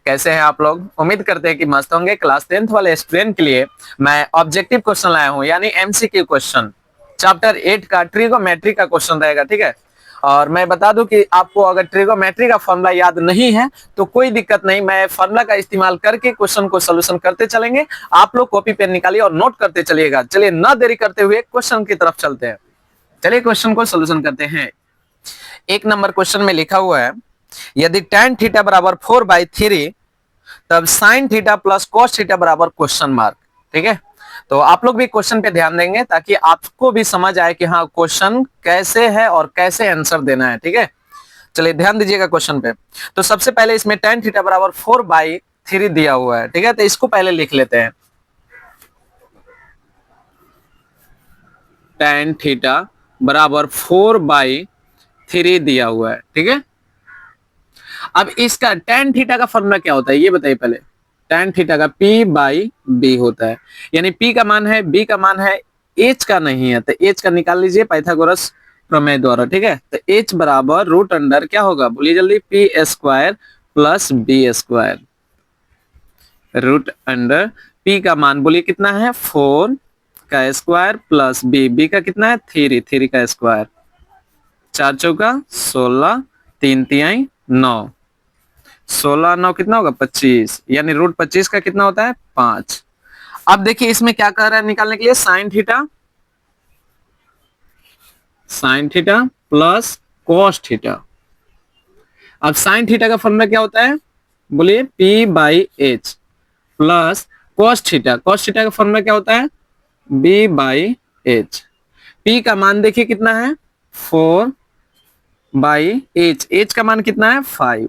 कैसे हैं आप लोग? उम्मीद करते हैं कि मस्त होंगे। क्लास 10th वाले स्टूडेंट के लिए मैं ऑब्जेक्टिव क्वेश्चन लाया हूं, यानी एमसीक्यू क्वेश्चन। चैप्टर 8 का ट्रिगोमेट्री का क्वेश्चन रहेगा, ठीक है। और मैं बता दूं कि आपको अगर ट्रिगोमेट्री का फॉर्मूला याद नहीं है तो कोई दिक्कत नहीं, मैं फॉर्मूला का इस्तेमाल करके क्वेश्चन को सोल्यूशन करते चलेंगे। आप लोग कॉपी पेन निकालिए और नोट करते चलिएगा। चलिए न देरी करते हुए क्वेश्चन की तरफ चलते हैं। चलिए क्वेश्चन को सोल्यूशन करते हैं। 1 नंबर क्वेश्चन में लिखा हुआ है, यदि tan थीटा बराबर 4/3 तब sin theta plus cos theta बराबर क्वेश्चन मार्क। ठीक है, तो आप लोग भी क्वेश्चन पे ध्यान देंगे ताकि आपको भी समझ आए कि हाँ क्वेश्चन कैसे है और कैसे आंसर देना है। ठीक है, चलिए ध्यान दीजिएगा क्वेश्चन पे। तो सबसे पहले इसमें tan थीटा बराबर 4/3 दिया हुआ है। ठीक है, तो इसको पहले लिख लेते हैं। tan थीटा बराबर 4/3 दिया हुआ है। ठीक है, अब इसका tan थीटा का फॉर्मूला क्या होता है ये बताइए पहले। tan थीटा का P/B होता है, यानी P का मान है, B का मान है, H का नहीं है, तो H का निकाल लीजिए पाइथागोरस प्रमेय द्वारा। ठीक है, तो H बराबर रूट अंडर क्या होगा, बोलिए जल्दी, P² plus B²। Root under P का मान बोलिए कितना है, 4 का स्क्वायर प्लस B का कितना है, 3 का स्क्वायर। 4 चौका 16, 3 तिहाई 9, 16 9 कितना होगा, 25, यानी रूट 25 का कितना होता है, 5। अब देखिए इसमें क्या कह रहा है निकालने के लिए, sine theta plus cos theta. अब साइन थीटा का फॉर्मूला क्या होता है, बोलिए P/H प्लस कॉस थीटा का फॉर्मूला क्या होता है, B/H। P का मान देखिए कितना है, 4/H, H का मान कितना है, 5।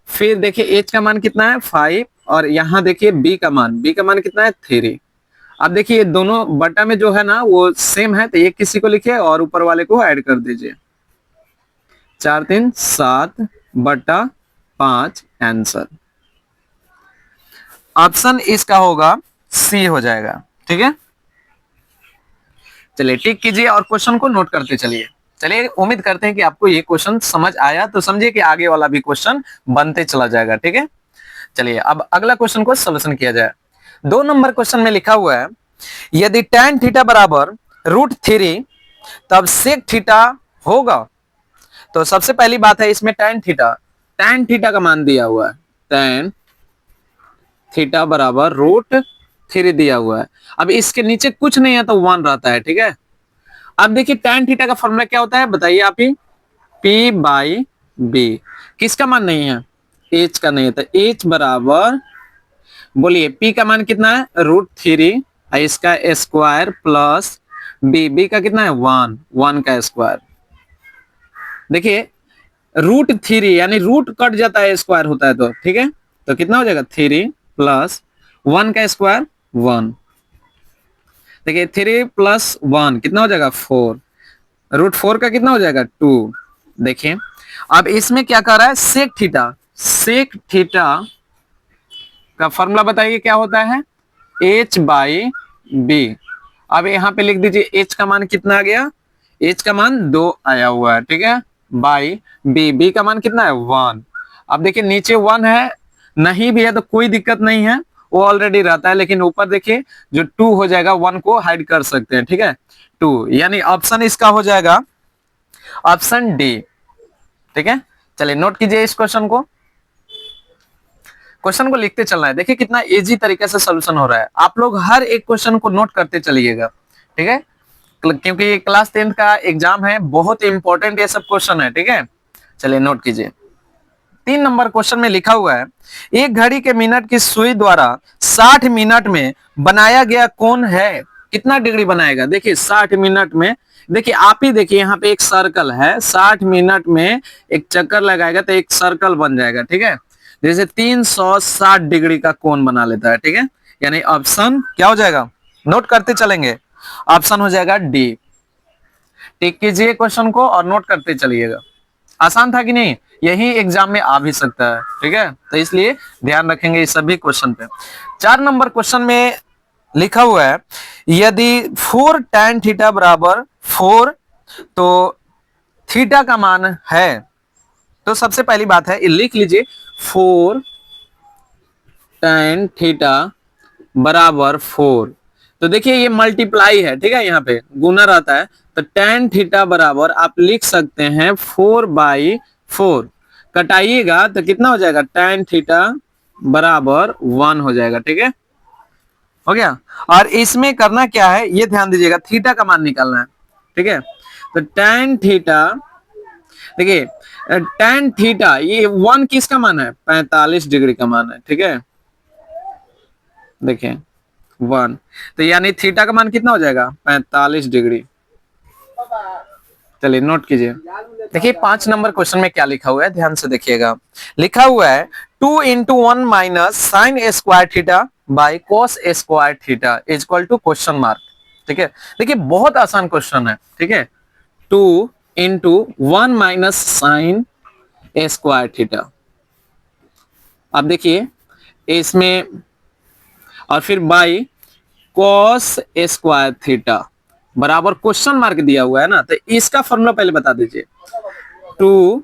फिर देखिए H का मान कितना है, 5, और यहां देखिए B का मान कितना है, 3। अब देखिए दोनों बटा में जो है ना वो सेम है, तो एक किसी को लिखिए और ऊपर वाले को ऐड कर दीजिए। 4 3 7/5 आंसर। ऑप्शन इसका होगा सी हो जाएगा। ठीक है, चलिए टिक कीजिए और क्वेश्चन को नोट करते चलिए। चलिए उम्मीद करते हैं कि आपको ये क्वेश्चन समझ आया, तो समझिए कि आगे वाला भी क्वेश्चन बनते चला जाएगा। ठीक है, चलिए अब अगला क्वेश्चन को सोल्यूशन किया जाए। 2 नंबर क्वेश्चन में लिखा हुआ है, यदि tan थीटा बराबर √3 तब sec थीटा होगा। तो सबसे पहली बात है इसमें tan थीटा का मान दिया हुआ है, tan थीटा बराबर √3 दिया हुआ है। अब इसके नीचे कुछ नहीं है तो 1 रहता है। ठीक है, अब देखिए tan थीटा का फॉर्मूला क्या होता है बताइए आप ही, P/B। किसका मान नहीं है, H का नहीं है, तो H बराबर बोलिए P का मान कितना है, √3, इसका स्क्वायर प्लस B का कितना है, 1 का स्क्वायर। देखिए √3 यानी रूट कट जाता है, स्क्वायर होता है तो ठीक है, तो कितना हो जाएगा, 3 प्लस 1 का स्क्वायर 1। देखिए 3 प्लस 1 कितना हो जाएगा, 4। √4 का कितना हो जाएगा, 2। देखिए अब इसमें क्या कर रहा है, सेक थीटा का फॉर्मूला बताइए क्या होता है, H/B। अब यहाँ पे लिख दीजिए H का मान कितना आ गया, H का मान 2 आया हुआ है। ठीक है, बाई B का मान कितना है, 1। अब देखिए नीचे 1 है, नहीं भी है तो कोई दिक्कत नहीं है, वो ऑलरेडी रहता है, लेकिन ऊपर देखिए जो 2 हो जाएगा 1 को हाइड कर सकते हैं। ठीक है, 2, यानी ऑप्शन इसका हो जाएगा ऑप्शन डी। ठीक है, चलिए नोट कीजिए इस क्वेश्चन को लिखते चलना है। देखिए कितना इजी तरीके से सोल्यूशन हो रहा है, आप लोग हर एक क्वेश्चन को नोट करते चलिएगा। ठीक है, क्योंकि ये क्लास 10th का एग्जाम है, बहुत इंपॉर्टेंट ये सब क्वेश्चन है। ठीक है, चलिए नोट कीजिए। 3 नंबर क्वेश्चन में लिखा हुआ है, एक घड़ी के मिनट की सुई द्वारा 60 मिनट में बनाया गया कोण है, कितना डिग्री बनाएगा। देखिए 60 मिनट में, देखिए आप ही देखिए यहाँ पे एक सर्कल है, 60 मिनट में एक चक्कर लगाएगा तो एक सर्कल बन जाएगा। ठीक है, जैसे 360 डिग्री का कोण बना लेता है। ठीक है, यानी ऑप्शन क्या हो जाएगा, नोट करते चलेंगे, ऑप्शन हो जाएगा डी। टिक कीजिए क्वेश्चन को और नोट करते चलिएगा। आसान था कि नहीं, यही एग्जाम में आ भी सकता है। ठीक है, तो इसलिए ध्यान रखेंगे इस सभी क्वेश्चन पे। 4 नंबर क्वेश्चन में लिखा हुआ है, यदि 4 tan थीटा बराबर 4 तो थीटा का मान है। तो सबसे पहली बात है लिख लीजिए 4 tan थीटा बराबर 4। तो देखिए ये मल्टीप्लाई है, ठीक है, यहाँ पे गुना रहता है, तो tan थीटा बराबर आप लिख सकते हैं 4/4। कटाइएगा तो कितना हो जाएगा, tan थीटा बराबर 1 हो जाएगा, ठीक है, हो गया। और इसमें करना क्या है ये ध्यान दीजिएगा, थीटा का मान निकालना है, ठीक है। तो tan थीटा, देखिए tan थीटा ये 1 किसका मान है, 45 डिग्री का मान है, ठीक है, देखिए 1, तो यानी थीटा का मान कितना हो जाएगा, 45 डिग्री। चलिए नोट कीजिए। देखिए 5 नंबर क्वेश्चन में क्या लिखा हुआ है, ध्यान से देखिएगा। लिखा हुआ है 2 into 1 minus sine square theta by cos square theta is equal to question mark, ठीक है। देखिए बहुत आसान क्वेश्चन है, ठीक है, 2 into 1 minus sine square theta. अब देखिए इसमें और फिर बाई कॉस स्क्वायर थीटा बराबर क्वेश्चन मार्क दिया हुआ है ना, तो इसका फॉर्मूला पहले बता दीजिए। 2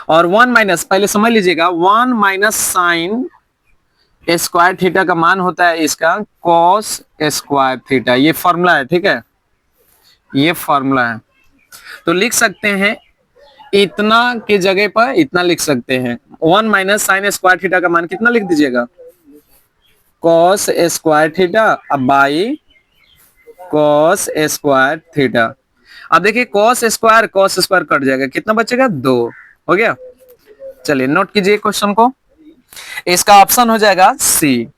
और 1 माइनस, पहले समझ लीजिएगा, 1 माइनस साइन स्क्वायर थीटा का मान होता है इसका कॉस स्क्वायर थीटा, ये फॉर्मूला है, ठीक है, ये फॉर्मूला है। तो लिख सकते हैं इतना की जगह पर इतना लिख सकते हैं, 1 माइनस साइन स्क्वायर थीटा का मान कितना लिख दीजिएगा, कॉस स्क्वायर थीटा अब बाई कॉस स्क्वायर थीटा। अब देखिए कॉस स्क्वायर कट जाएगा, कितना बचेगा, 2, हो गया। चलिए नोट कीजिए क्वेश्चन को, इसका ऑप्शन हो जाएगा सी।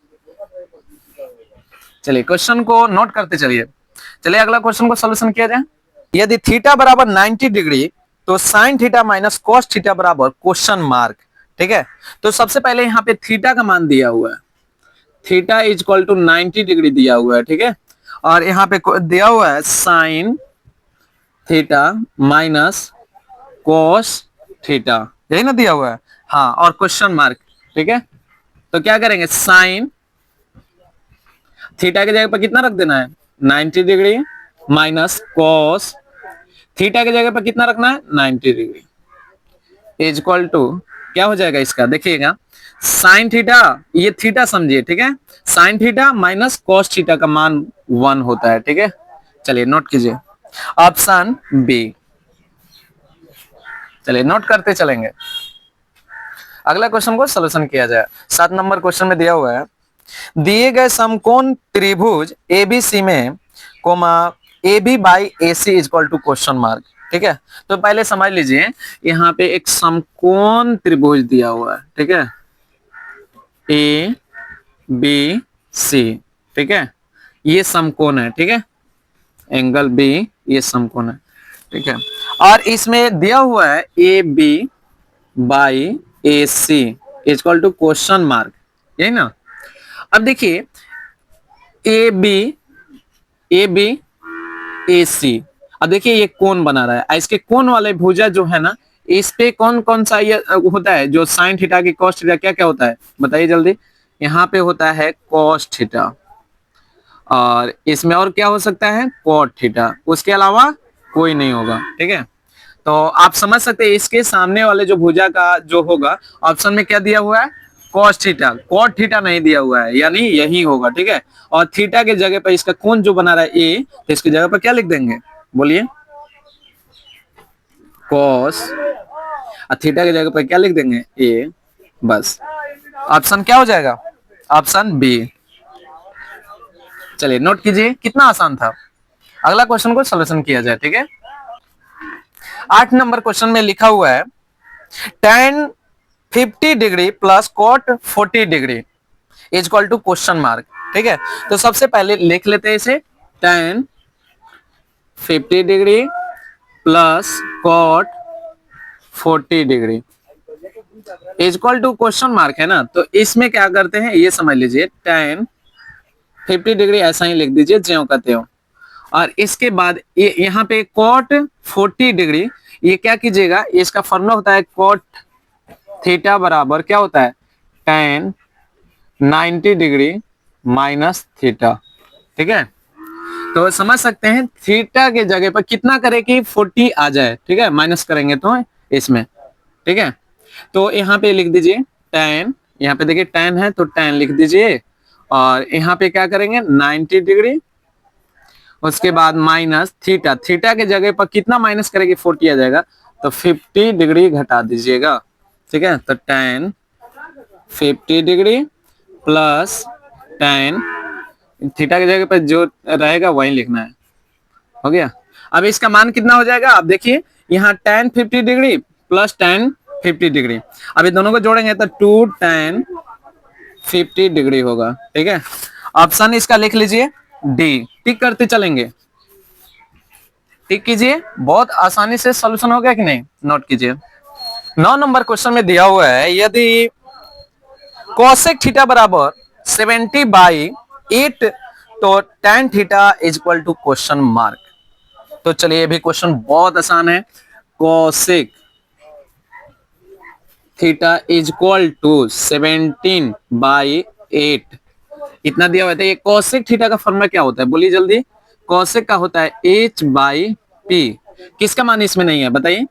चलिए क्वेश्चन को नोट करते चलिए। चलिए अगला क्वेश्चन को सॉल्यूशन किया जाए। यदि थीटा बराबर 90 डिग्री तो sine theta minus cos theta बराबर क्वेश्चन मार्क, ठीक है। तो सबसे पहले यहाँ पे थीटा का मान दिया हुआ है, theta is equal to 90 degree दिया हुआ है, ठीक है, और यहाँ पे दिया हुआ है sine theta minus cos theta, यही ना दिया हुआ है, हाँ, और क्वेश्चन मार्क, ठीक है। तो क्या करेंगे, साइन थीटा की जगह पर कितना रख देना है, 90 डिग्री माइनस कॉस थीटा की जगह पर कितना रखना है, 90 डिग्री इज इक्वल टू क्या हो जाएगा इसका, देखिएगा साइन थीटा, ये थीटा समझिए, ठीक है, sine theta minus cos theta का मान 1 होता है, ठीक है। चलिए नोट कीजिए ऑप्शन बी। चलिए नोट करते चलेंगे, अगला क्वेश्चन को सॉल्यूशन किया जाए। 7 नंबर क्वेश्चन में दिया हुआ है, दिए गए समकोण त्रिभुज एबीसी में comma AB by AC is equal to question mark, ठीक है। तो पहले समझ लीजिए यहाँ पे एक समकोण त्रिभुज दिया हुआ है, ठीक है, ABC, ठीक है, ये समकोण है, ठीक है, एंगल B ये समकोण है, ठीक है, और इसमें दिया हुआ है AB by AC is equal to question mark, यही ना। अब देखिए ए बी ए सी, अब देखिए ये कोण बना रहा है, इसके कोण वाले भुजा जो है ना, इस पे कौन कौन सा ये होता है, जो साइन थीटा की कॉस थीटा क्या क्या होता है बताइए जल्दी। यहाँ पे होता है कॉस थीटा, और इसमें और क्या हो सकता है, कॉट थीटा, उसके अलावा कोई नहीं होगा, ठीक है। तो आप समझ सकते हैं इसके सामने वाले जो भुजा का जो होगा, ऑप्शन में क्या दिया हुआ है, कॉस थीटा, कॉट थीटा नहीं दिया हुआ है, यानी यही होगा, ठीक है। और थीटा के जगह पर इसका कोण जो बना रहा है ए, तो इसकी जगह पर क्या लिख देंगे, बोलिए, कॉस, और थीटा की जगह पर क्या लिख देंगे, ए, बस। ऑप्शन क्या हो जाएगा, ऑप्शन बी। चलिए नोट कीजिए, कितना आसान था। अगला क्वेश्चन को सॉल्यूशन किया जाए, ठीक है। 8 नंबर क्वेश्चन में लिखा हुआ है tan 50 degree plus cot 40 degree is equal to question mark, ठीक है। तो सबसे पहले लिख लेते हैं इसे, tan 50 degree plus cot 40 degree is equal to question mark है ना। तो इसमें क्या करते हैं ये समझ लीजिए, tan 50 डिग्री ऐसा ही लिख दीजिए ज्यों का त्यों, और इसके बाद ये यहाँ पे कॉट 40 डिग्री, ये क्या कीजिएगा, इसका फॉर्मूला होता है कॉट थीटा बराबर क्या होता है, tan 90 डिग्री माइनस थीटा, ठीक है। तो समझ सकते हैं थीटा के जगह पर कितना करे कि 40 आ जाए, ठीक है, माइनस करेंगे तो इसमें, ठीक है। तो यहाँ पे लिख दीजिए tan, यहाँ पे देखिए tan है तो tan लिख दीजिए, और यहाँ पे क्या करेंगे 90 डिग्री, उसके बाद माइनस थीटा, थीटा के जगह पर कितना माइनस करेंगे 40 आ जाएगा, तो 50 डिग्री घटा दीजिएगा, ठीक है। तो tan 50 degree plus tan, theta की जगह पर जो रहेगा वही लिखना है, हो गया। अब इसका मान कितना हो जाएगा, आप देखिए यहाँ tan 50 degree plus tan 50 degree, अब ये दोनों को जोड़ेंगे तो 2 tan 50 डिग्री होगा, ठीक है। ऑप्शन इसका लिख लीजिए डी, टिक करते चलेंगे, टिक कीजिए, बहुत आसानी से सॉल्यूशन हो गया कि नहीं, नोट कीजिए। 9 नंबर क्वेश्चन में दिया हुआ है, यदि कोसेक थीटा बराबर 70/8 तो tan theta is equal to question mark. तो चलिए ये भी क्वेश्चन बहुत आसान है, cosec theta is equal to 17/8 इतना दिया हुआ था। ये कोसेक थीटा का फॉर्मूला क्या होता है, बोलिए जल्दी। कोसेक का होता है h/p, किसका मान इसमें नहीं है बताइए,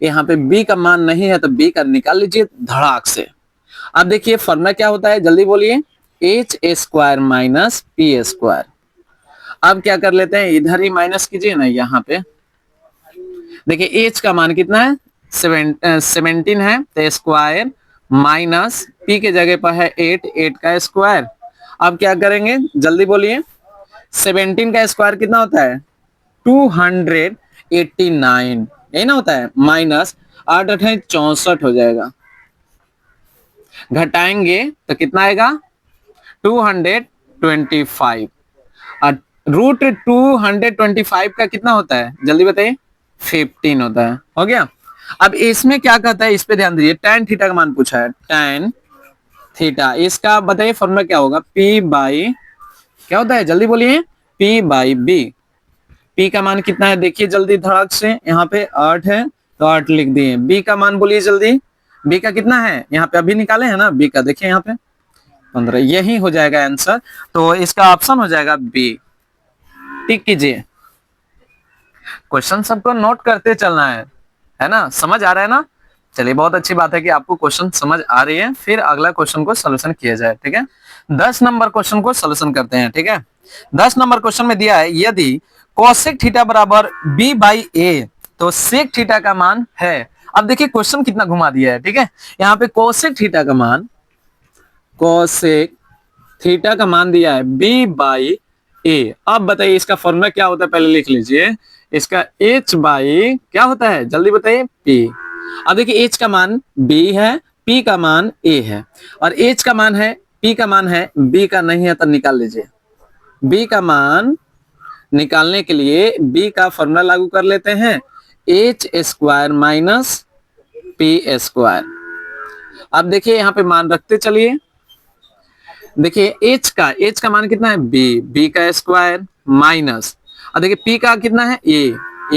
यहाँ पे b का मान नहीं है तो b का निकाल लीजिए धड़ाक से। अब देखिए फॉर्मूला क्या होता है, जल्दी बोलिए, h² माइनस p²। अब क्या कर लेते हैं, इधर ही माइनस कीजिए ना, यहाँ पे देखिए h का मान कितना है 17 है, तो स्क्वायर माइनस p के जगह पर है 8 का स्क्वायर। अब क्या करेंगे जल्दी बोलिए, 17 का स्क्वायर कितना होता है 289, यही ना होता है, माइनस 8 8 64 हो जाएगा, घटाएंगे तो कितना आएगा 225, और रूट 225 का कितना होता है जल्दी बताइए 15 होता है, हो गया। अब इसमें क्या कहता है, इस पे ध्यान दीजिए, tan थीटा का मान पूछा है, tan थीटा, इसका बताइए फॉर्मूला क्या होगा, p बाई क्या होता है जल्दी बोलिए, p/b। p का मान कितना है देखिए जल्दी धड़ाक से, यहाँ पे 8 है तो 8 लिख दिए। b का मान बोलिए जल्दी, b का कितना है, यहाँ पे अभी निकाले हैं ना b का, देखिए यहाँ पे 15, यही हो जाएगा आंसर। तो इसका ऑप्शन हो जाएगा b, टिक कीजिए। क्वेश्चन सबको नोट करते चलना है ना, समझ आ रहा है ना। चलिए बहुत अच्छी बात है कि आपको क्वेश्चन समझ आ रही है, फिर अगला क्वेश्चन को सोल्यूशन किया जाए, ठीक है। 10 नंबर क्वेश्चन को सोल्यूशन करते हैं, ठीक है। 10 नंबर क्वेश्चन में दिया है, यदि कोसेक थीटा बराबर b/a तो सेक थीटा का मान है। अब देखिए क्वेश्चन कितना घुमा दिया है, ठीक है। यहाँ पे कोसेक थीटा का मान, कोसेक थीटा का मान दिया है b/a। अब बताइए इसका फॉर्मूला क्या होता है, पहले लिख लीजिए, इसका h/ क्या होता है जल्दी बताइए p। अब देखिए h का मान b है, p का मान a है, और h का मान है, p का मान है, b का नहीं है तो निकाल लीजिए। b का मान निकालने के लिए b का फॉर्मूला लागू कर लेते हैं, h² माइनस p²। अब देखिए यहाँ पे मान रखते चलिए, देखिए h का मान कितना है b का स्क्वायर माइनस, और देखिए p का कितना है a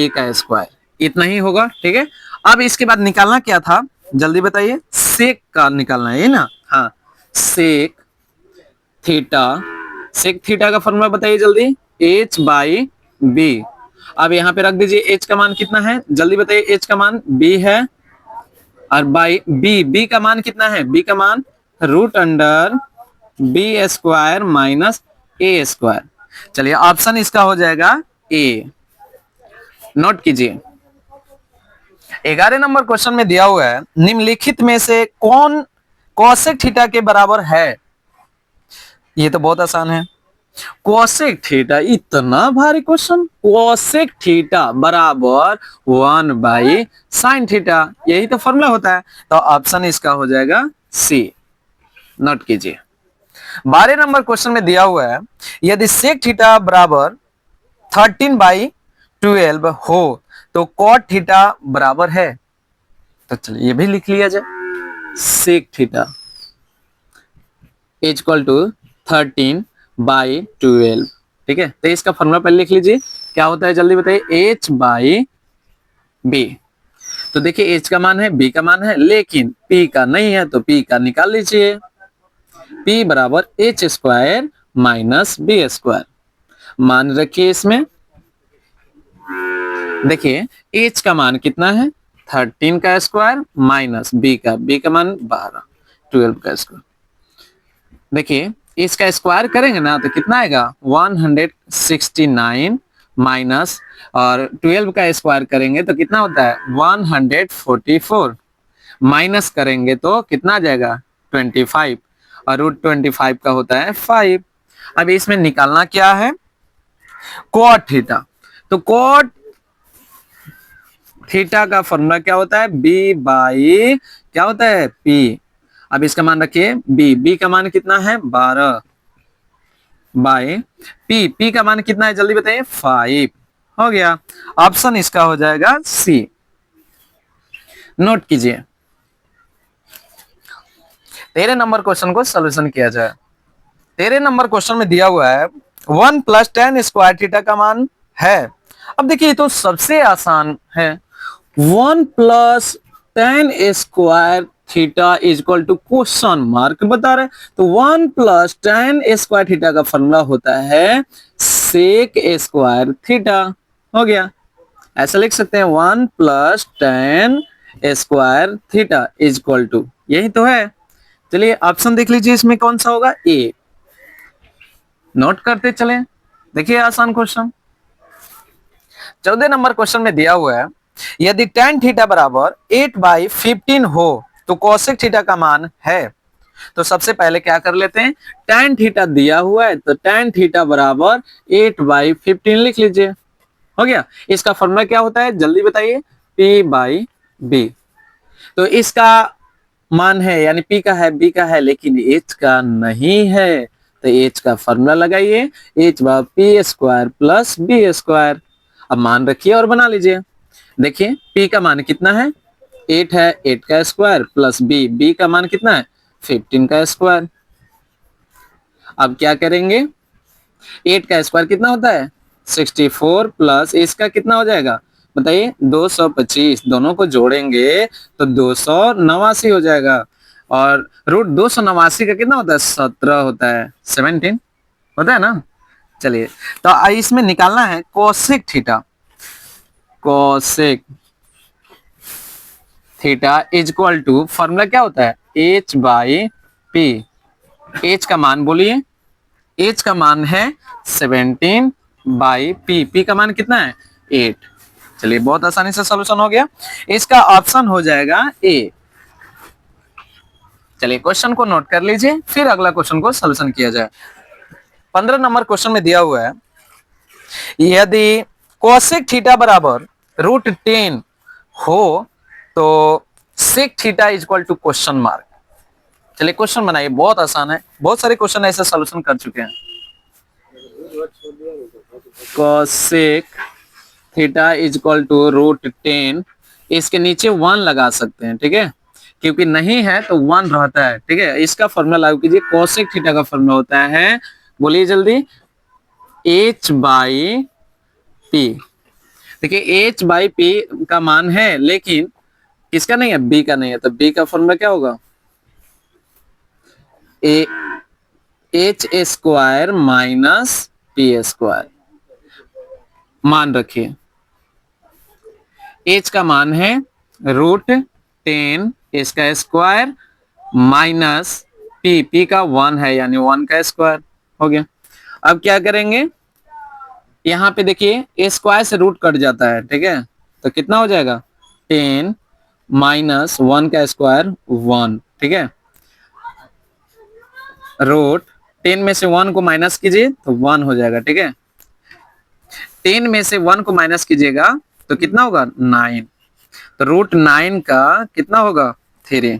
का स्क्वायर, इतना ही होगा, ठीक है। अब इसके बाद निकालना क्या था जल्दी बताइए, सेक का निकालना है ना, हाँ सेक थीटा, सेक थीटा का फॉर्मूला बताइए जल्दी, h/b। अब यहाँ पे रख दीजिए, h का मान कितना है जल्दी बताइए, h का मान b है, और बाई b का मान कितना है, b का मान √b² माइनस a²। चलिए ऑप्शन इसका हो जाएगा a, नोट कीजिए। 11 नंबर क्वेश्चन में दिया हुआ है, निम्नलिखित में से कौन कोसेक थीटा के बराबर है। ये तो बहुत आसान है, कोसेक थीटा, इतना भारी क्वेश्चन, कोसेक थीटा बराबर 1/sin थीटा, यही तो फॉर्मूला होता है। तो ऑप्शन इसका हो जाएगा सी, नोट कीजिए। 12 नंबर क्वेश्चन में दिया हुआ है, यदि सेक थीटा बराबर 13/12 हो तो कॉट थीटा बराबर है। तो चलिए ये भी लिख लिया जाए, sec theta is equal to 13/12, ठीक है। तो इसका फॉर्मूला पहले लिख लीजिए, क्या होता है जल्दी बताइए, h/b। तो देखिए h का मान है, b का मान है, लेकिन p का नहीं है तो p का निकाल लीजिए, p बराबर h² माइनस b²। मान रखिए इसमें, देखिए h का मान कितना है 13 का स्क्वायर माइनस b का मान 12, 12 का स्क्वायर। देखिए इसका स्क्वायर करेंगे ना तो कितना आएगा 169 माइनस, और 12 का स्क्वायर करेंगे तो कितना होता है 144, माइनस करेंगे तो कितना आ जाएगा 25, और रूट 25 का होता है 5। अब इसमें निकालना क्या है कोट थीटा, तो कोट थीटा का फॉर्मूला क्या होता है बी बाई क्या होता है पी। अब इसका मान रखिए बी का मान कितना है 12 बाई पी का मान कितना है जल्दी बताइए 5। हो गया, ऑप्शन इसका हो जाएगा सी। नोट कीजिए 13 नंबर क्वेश्चन को सोल्यूशन किया जाए। 13 नंबर क्वेश्चन में दिया हुआ है 1 प्लस टेन स्क्वायर थीटा का मान है। अब देखिए ये तो सबसे आसान है, 1 plus tan square theta is equal to question mark बता रहे, तो 1 प्लस टेन स्क्वायर थीटा का फॉर्मूला होता है सेक स्क्वायर थीटा। हो गया, ऐसा लिख सकते हैं 1 plus tan square theta is equal to, यही तो है। चलिए ऑप्शन देख लीजिए इसमें कौन सा होगा ए। नोट करते चले, देखिए आसान क्वेश्चन। 14 नंबर क्वेश्चन में दिया हुआ है यदि tan थीटा बराबर 8/15 हो तो कोसेक थीटा का मान है। तो सबसे पहले क्या कर लेते हैं, tan थीटा दिया हुआ है तो tan थीटा बराबर 8/15 लिख लीजिए। हो गया, इसका फॉर्मूला क्या होता है जल्दी बताइए P/B। तो इसका मान है यानी P का है B का है लेकिन H का नहीं है, तो H का फॉर्मूला लगाइए H/P² प्लस B²। अब मान रखिए और बना लीजिए। देखिए P का मान कितना है 8 है, 8 का स्क्वायर प्लस B का मान कितना है 15 का स्क्वायर। अब क्या करेंगे 8 का स्क्वायर कितना होता है 64 प्लस इसका कितना हो जाएगा बताइए 225, दोनों को जोड़ेंगे तो 289 हो जाएगा, और रूट 289 का कितना होता है 17 होता है, 17 होता है ना। चलिए तो इसमें निकालना है cosec theta, cosec theta is equal to formula क्या होता है H/P। H का मान बोलिए, H का मान है 17/P, P का मान कितना है 8। चलिए बहुत आसानी से सॉल्यूशन हो गया, इसका ऑप्शन हो जाएगा ए। चलिए क्वेश्चन को नोट कर लीजिए फिर अगला क्वेश्चन को सॉल्यूशन किया जाए। 15 नंबर क्वेश्चन में दिया हुआ है यदि कोसेक थीटा बराबर √10 हो तो sec theta is equal to question mark. चलिए क्वेश्चन बनाइए, बहुत आसान है, बहुत सारे क्वेश्चन ऐसे सॉल्यूशन कर चुके हैं। Cosec theta is equal to √10, इसके नीचे 1 लगा सकते हैं, ठीक है, क्योंकि नहीं है तो 1 रहता है, ठीक है। इसका फॉर्मूला लागू कीजिए, कोसेक थीटा का फॉर्मूला होता है बोलिए जल्दी H/P। देखिए H/P का मान है लेकिन किसका नहीं है B का नहीं है, तो B का फॉर्मूला क्या होगा H² माइनस P²। मान रखिए H का मान है √10 इसका स्क्वायर माइनस P का 1 है यानी 1 का स्क्वायर। हो गया, अब क्या करेंगे यहाँ पे देखिए स्क्वायर से रूट कट जाता है, ठीक है, तो कितना हो जाएगा 10 माइनस 1 का स्क्वायर 1, ठीक है, √10 में से 1 को माइनस कीजिए तो 1 हो जाएगा, ठीक है। 10 में से 1 को माइनस कीजिएगा तो कितना होगा 9, तो √9 का कितना होगा 3।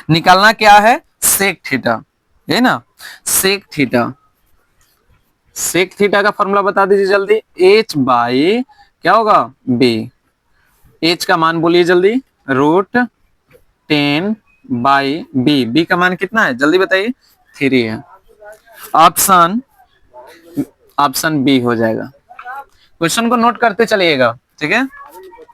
निकालना क्या है सेक थीटा, है ना, सेक थीटा। सेक थीटा का फॉर्मूला बता दीजिए जल्दी H/ क्या होगा B। H का मान बोलिए जल्दी √10/B, B का मान कितना है जल्दी बताइए 3 है। ऑप्शन B हो जाएगा। क्वेश्चन को नोट करते चलिएगा, ठीक है,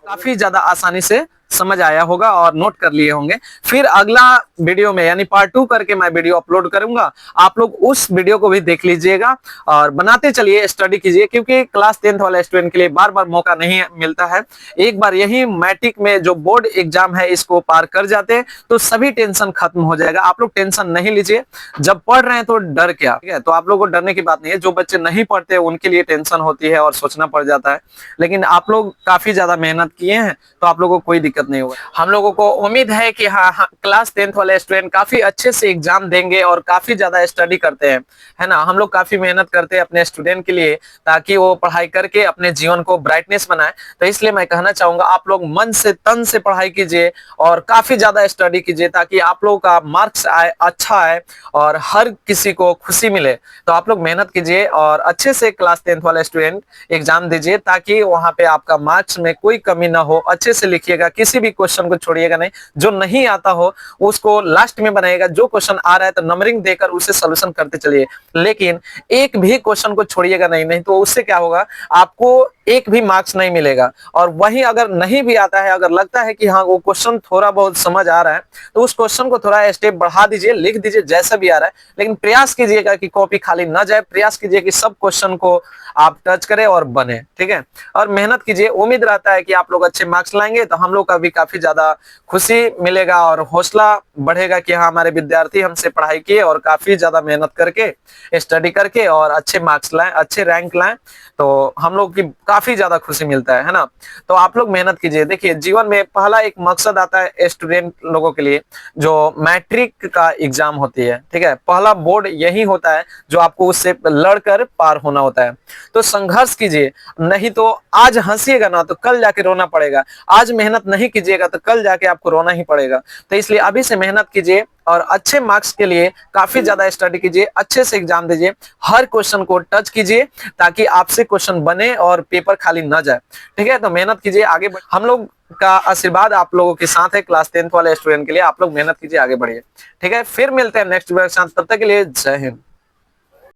काफी ज्यादा आसानी से समझ आया होगा और नोट कर लिए होंगे। फिर अगला वीडियो में यानी पार्ट 2 करके मैं वीडियो अपलोड करूंगा, आप लोग उस वीडियो को भी देख लीजिएगा और बनाते चलिए, स्टडी कीजिए, क्योंकि क्लास 10th वाले स्टूडेंट के लिए बार बार मौका नहीं मिलता है। एक बार यही मैट्रिक में जो बोर्ड एग्जाम है इसको पार कर जाते हैं तो सभी टेंशन खत्म हो जाएगा। आप लोग टेंशन नहीं लीजिए, जब पढ़ रहे हैं तो डर क्या, ठीक है? तो आप लोगों को डरने की बात नहीं है। जो बच्चे नहीं पढ़ते उनके लिए टेंशन होती है और सोचना पड़ जाता है, लेकिन आप लोग काफी ज्यादा मेहनत किए हैं तो आप लोगों को कोई दिक्कत नहीं होगा। हम लोगों को उम्मीद है कि हाँ, क्लास 10th वाले स्टूडेंट काफी अच्छे से एग्जाम देंगे और काफी ज्यादा स्टडी करते हैं, है ना? हम लोग काफी मेहनत करते हैं अपने स्टूडेंट के लिए ताकि वो पढ़ाई करके अपने जीवन को ब्राइटनेस बनाए। तो इसलिए मैं कहना चाहूंगा आप लोग मन से तन से पढ़ाई कीजिए और काफी ज्यादा स्टडी कीजिए ताकि आप लोगों का मार्क्स आए, अच्छा आए और हर किसी को खुशी मिले। तो आप लोग मेहनत कीजिए और अच्छे से क्लास 10th वाले स्टूडेंट एग्जाम दीजिए ताकि वहां पे आपका मार्क्स में कोई कमी ना हो। अच्छे से लिखिएगा, किसी भी क्वेश्चन को छोड़िएगा नहीं, जो नहीं आता हो उसको लास्ट में बनाइएगा। जो क्वेश्चन आ रहा है तो नंबरिंग देकर उसे सॉल्यूशन करते चलिए, लेकिन एक भी क्वेश्चन को छोड़िएगा नहीं तो उससे क्या होगा, आपको एक भी मार्क्स नहीं मिलेगा। और वही अगर नहीं भी आता है, अगर लगता है कि हाँ वो क्वेश्चन थोड़ा बहुत समझ आ रहा है तो उस क्वेश्चन को थोड़ा स्टेप बढ़ा दीजिए, लिख दीजिए जैसा भी आ रहा है, लेकिन प्रयास कीजिएगा कि कॉपी खाली ना जाए। प्रयास कीजिए कि सब क्वेश्चन को आप टच करें और बने, ठीक है? और मेहनत कीजिए। उम्मीद रहता है कि आप लोग अच्छे मार्क्स लाएंगे तो हम लोग का भी काफी ज्यादा खुशी मिलेगा और हौसला बढ़ेगा कि हाँ हमारे विद्यार्थी हमसे पढ़ाई किए और काफी ज्यादा मेहनत करके, स्टडी करके और अच्छे मार्क्स लाएं, अच्छे रैंक लाएं, तो हम लोग की काफी ज्यादा खुशी मिलता है ना? तो आप लोग मेहनत कीजिए। देखिए जीवन में पहला एक मकसद आता है स्टूडेंट लोगों के लिए, जो मैट्रिक का एग्जाम होती है, ठीक है? पहला बोर्ड यही होता है जो आपको उससे लड़कर पार होना होता है। तो संघर्ष कीजिए, नहीं तो आज हंसिएगा ना तो कल जाके रोना पड़ेगा। आज मेहनत नहीं कीजिएगा तो कल जाके आपको रोना ही पड़ेगा। तो इसलिए अभी से मेहनत कीजिए और अच्छे मार्क्स के लिए काफी ज्यादा स्टडी कीजिए, अच्छे से एग्जाम दीजिए, हर क्वेश्चन को टच कीजिए ताकि आपसे क्वेश्चन बने और पेपर खाली ना जाए, ठीक है? तो मेहनत कीजिए, आगे हम लोग का आशीर्वाद आप लोगों के साथ है। क्लास 10th वाले स्टूडेंट के लिए आप लोग मेहनत कीजिए, आगे बढ़िए, ठीक है? फिर मिलते हैं नेक्स्ट वीडियो के साथ, तब तक के लिए जय हिंद।